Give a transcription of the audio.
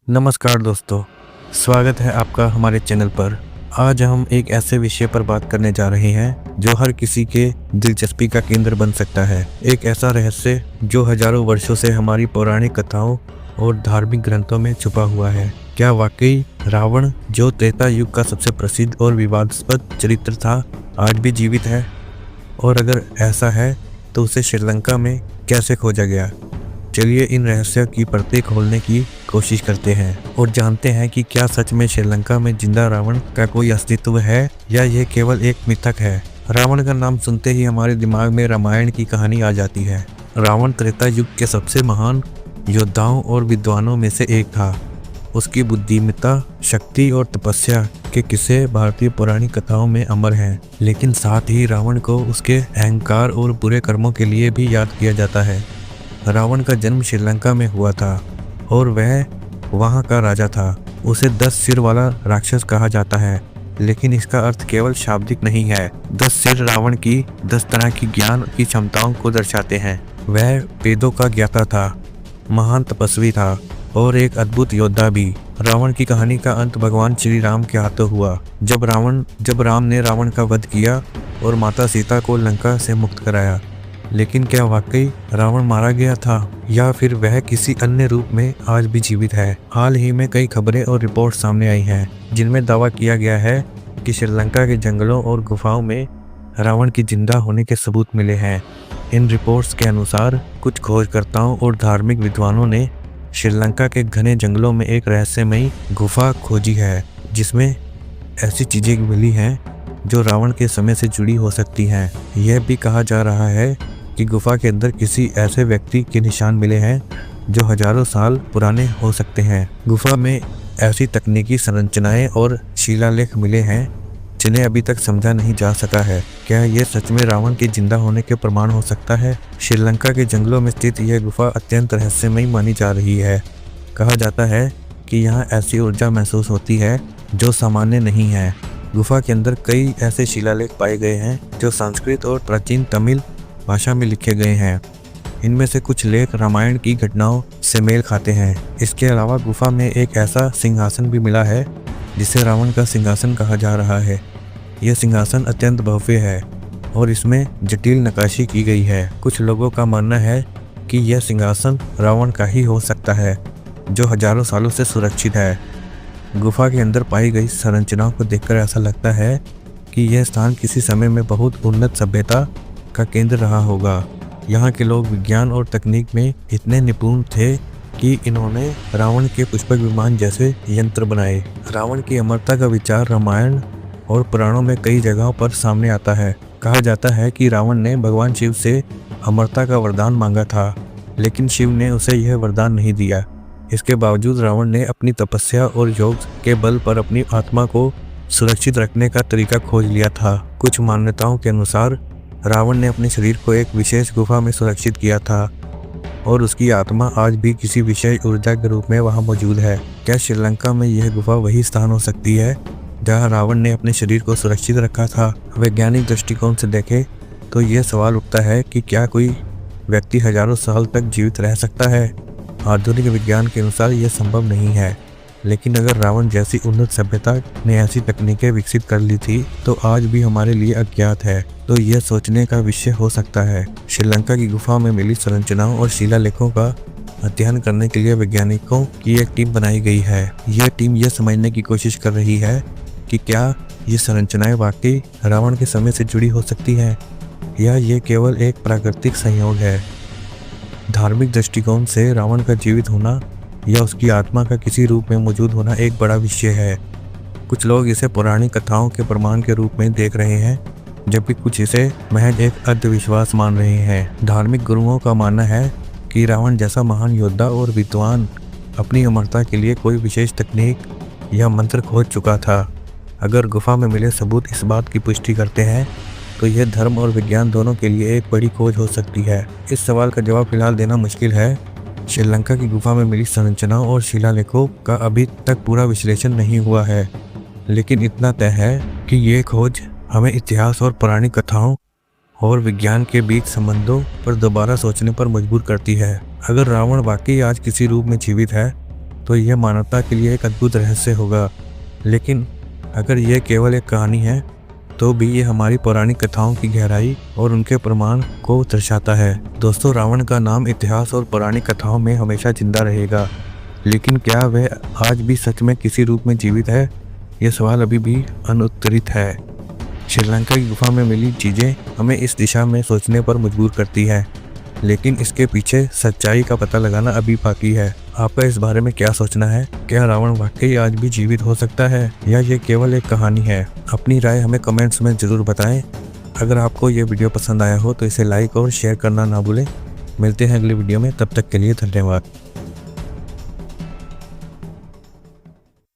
नमस्कार दोस्तों, स्वागत है आपका हमारे चैनल पर। आज हम एक ऐसे विषय पर बात करने जा रहे हैं जो हर किसी के दिलचस्पी का केंद्र बन सकता है। एक ऐसा रहस्य जो हजारों वर्षों से हमारी पौराणिक कथाओं और धार्मिक ग्रंथों में छुपा हुआ है। क्या वाकई रावण, जो त्रेता युग का सबसे प्रसिद्ध और विवादास्पद चरित्र था, आज भी जीवित है? और अगर ऐसा है तो उसे श्रीलंका में कैसे खोजा गया? चलिए इन रहस्यों की परतें खोलने की कोशिश करते हैं और जानते हैं कि क्या सच में श्रीलंका में जिंदा रावण का कोई अस्तित्व है या यह केवल एक मिथक है। रावण का नाम सुनते ही हमारे दिमाग में रामायण की कहानी आ जाती है। रावण त्रेता युग के सबसे महान योद्धाओं और विद्वानों में से एक था। उसकी बुद्धिमत्ता, शक्ति और तपस्या के किस्से भारतीय पौराणिक कथाओं में अमर हैं। लेकिन साथ ही रावण को उसके अहंकार और बुरे कर्मों के लिए भी याद किया जाता है। रावण का जन्म श्रीलंका में हुआ था और वह वहां का राजा था। उसे 10 सिर वाला राक्षस कहा जाता है, लेकिन इसका अर्थ केवल शाब्दिक नहीं है। 10 सिर रावण की 10 तरह की ज्ञान की क्षमताओं को दर्शाते हैं। वह वेदों का ज्ञाता था, महान तपस्वी था और एक अद्भुत योद्धा भी। रावण की कहानी का अंत भगवान श्री राम के हाथों हुआ, जब राम ने रावण का वध किया और माता सीता को लंका से मुक्त कराया। लेकिन क्या वाकई रावण मारा गया था या फिर वह किसी अन्य रूप में आज भी जीवित है? हाल ही में कई खबरें और रिपोर्ट सामने आई हैं जिनमें दावा किया गया है कि श्रीलंका के जंगलों और गुफाओं में रावण की जिंदा होने के सबूत मिले हैं। इन रिपोर्ट्स के अनुसार कुछ खोजकर्ताओं और धार्मिक विद्वानों ने श्रीलंका के घने जंगलों में एक रहस्यमयी गुफा खोजी है, जिसमें ऐसी चीजें मिली हैं जो रावण के समय से जुड़ी हो सकती हैं। यह भी कहा जा रहा है कि गुफा के अंदर किसी ऐसे व्यक्ति के निशान मिले हैं जो हजारों साल पुराने हो सकते हैं। गुफा में ऐसी तकनीकी संरचनाएं और शिलालेख मिले हैं जिन्हें अभी तक समझा नहीं जा सका है। क्या यह सच में रावण के जिंदा होने के प्रमाण हो सकता है? श्रीलंका के जंगलों में स्थित यह गुफा अत्यंत रहस्यमयी मानी जा रही है। कहा जाता है कि यहाँ ऐसी ऊर्जा महसूस होती है जो सामान्य नहीं है। गुफा के अंदर कई ऐसे शिलालेख पाए गए हैं जो संस्कृत और प्राचीन तमिल भाषा में लिखे गए हैं। इनमें से कुछ लेख रामायण की घटनाओं से मेल खाते हैं। इसके अलावा गुफा में एक ऐसा सिंहासन भी मिला है जिसे रावण का सिंहासन कहा जा रहा है। यह सिंहासन अत्यंत भव्य है और इसमें जटिल नक्काशी की गई है। कुछ लोगों का मानना है कि यह सिंहासन रावण का ही हो सकता है, जो हजारों सालों से सुरक्षित है। गुफा के अंदर पाई गई संरचनाओं को देखकर ऐसा लगता है कि यह स्थान किसी समय में बहुत उन्नत सभ्यता का केंद्र रहा होगा। यहाँ के लोग विज्ञान और तकनीक में इतने निपुण थे कि इन्होंने रावण के पुष्पक विमान जैसे यंत्र बनाए। रावण की अमरता का विचार रामायण और पुराणों में कई जगहों पर सामने आता है। कहा जाता है कि रावण ने भगवान शिव से अमरता का वरदान मांगा था, लेकिन शिव ने उसे यह वरदान नहीं दिया। इसके बावजूद रावण ने अपनी तपस्या और योग के बल पर अपनी आत्मा को सुरक्षित रखने का तरीका खोज लिया था। कुछ मान्यताओं के अनुसार रावण ने अपने शरीर को एक विशेष गुफा में सुरक्षित किया था और उसकी आत्मा आज भी किसी विशेष ऊर्जा के रूप में वहां मौजूद है। क्या श्रीलंका में यह गुफा वही स्थान हो सकती है जहां रावण ने अपने शरीर को सुरक्षित रखा था? वैज्ञानिक दृष्टिकोण से देखें तो यह सवाल उठता है कि क्या कोई व्यक्ति हजारों साल तक जीवित रह सकता है? आधुनिक विज्ञान के अनुसार यह संभव नहीं है, लेकिन अगर रावण जैसी उन्नत सभ्यता ने ऐसी तकनीकें विकसित कर ली थी तो आज भी हमारे लिए अज्ञात है, तो यह सोचने का विषय हो सकता है। श्रीलंका की गुफा में मिली संरचनाओं और शिलालेखों का अध्ययन करने के लिए वैज्ञानिकों की एक टीम बनाई गई है। यह टीम यह समझने की कोशिश कर रही है कि क्या ये संरचनाएं वाकई रावण के समय से जुड़ी हो सकती है या ये केवल एक प्राकृतिक संयोग है। धार्मिक दृष्टिकोण से रावण का जीवित होना या उसकी आत्मा का किसी रूप में मौजूद होना एक बड़ा विषय है। कुछ लोग इसे पौराणिक कथाओं के प्रमाण के रूप में देख रहे हैं, जबकि कुछ इसे महज एक अंधविश्वास मान रहे हैं। धार्मिक गुरुओं का मानना है कि रावण जैसा महान योद्धा और विद्वान अपनी अमरता के लिए कोई विशेष तकनीक या मंत्र खोज चुका था। अगर गुफा में मिले सबूत इस बात की पुष्टि करते हैं तो यह धर्म और विज्ञान दोनों के लिए एक बड़ी खोज हो सकती है। इस सवाल का जवाब फिलहाल देना मुश्किल है। श्रीलंका की गुफा में मिली संरचनाओं और शिलालेखों का अभी तक पूरा विश्लेषण नहीं हुआ है, लेकिन इतना तय है कि ये खोज हमें इतिहास और पौराणिक कथाओं और विज्ञान के बीच संबंधों पर दोबारा सोचने पर मजबूर करती है। अगर रावण वाकई आज किसी रूप में जीवित है तो यह मानवता के लिए एक अद्भुत रहस्य होगा। लेकिन अगर यह केवल एक कहानी है तो भी ये हमारी पौराणिक कथाओं की गहराई और उनके प्रमाण को दर्शाता है। दोस्तों, रावण का नाम इतिहास और पौराणिक कथाओं में हमेशा जिंदा रहेगा, लेकिन क्या वह आज भी सच में किसी रूप में जीवित है? यह सवाल अभी भी अनुत्तरित है। श्रीलंका की गुफा में मिली चीजें हमें इस दिशा में सोचने पर मजबूर करती है, लेकिन इसके पीछे सच्चाई का पता लगाना अभी बाकी है। आपका इस बारे में क्या सोचना है? क्या रावण वाकई आज भी जीवित हो सकता है या ये केवल एक कहानी है? अपनी राय हमें कमेंट्स में ज़रूर बताएं। अगर आपको ये वीडियो पसंद आया हो तो इसे लाइक और शेयर करना ना भूलें। मिलते हैं अगली वीडियो में, तब तक के लिए धन्यवाद।